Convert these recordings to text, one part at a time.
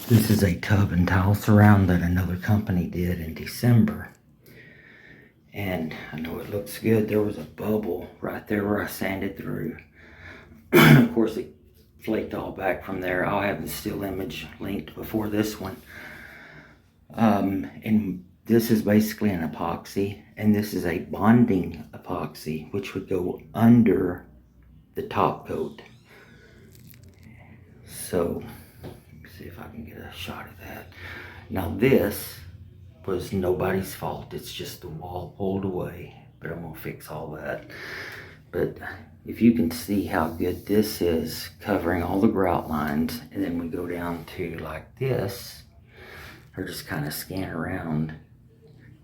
This is a tub and tile surround that another company did in December. And I know it looks good. There was a bubble right there where I sanded through. Of course, it flaked all back from there. I'll have the still image linked before this one. And this is basically an epoxy, and this is a bonding epoxy, which would go under the top coat. So, let me see if I can get a shot of that. Now this was nobody's fault. It's just the wall pulled away, but I'm gonna fix all that. But if you can see how good this is covering all the grout lines, and then we go down to like this, or just kind of scan around,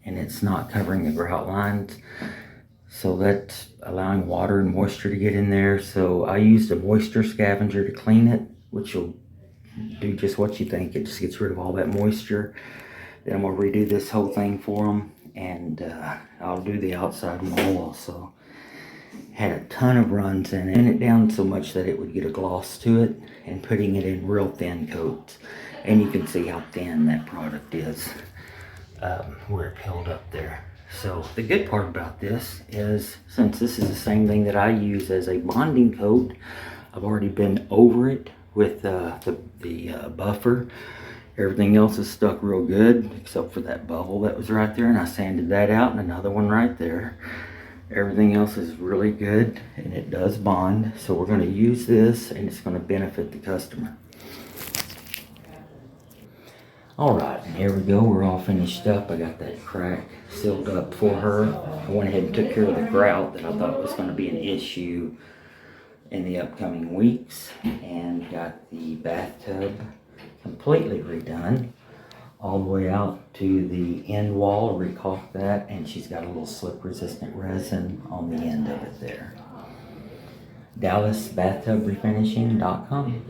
and it's not covering the grout lines. So that's allowing water and moisture to get in there. So I used a moisture scavenger to clean it, which will do just what you think. It just gets rid of all that moisture. Then I'm gonna redo this whole thing for them, and I'll do the outside wall also. Had a ton of runs in it down so much that it would get a gloss to it, and putting it in real thin coats. And you can see how thin that product is, where it peeled up there. So the good part about this is, since this is the same thing that I use as a bonding coat, I've already been over it with the buffer. Everything else is stuck real good, except for that bubble that was right there, and I sanded that out, and another one right there. Everything else is really good, and it does bond. So we're going to use this, and it's going to benefit the customer. Alright, and here we go. We're all finished up. I got that crack sealed up for her. I went ahead and took care of the grout that I thought was going to be an issue in the upcoming weeks, and got the bathtub completely redone all the way out to the end wall. Recaulked that, and she's got a little slip resistant resin on the end of it there. DallasBathtubRefinishing.com.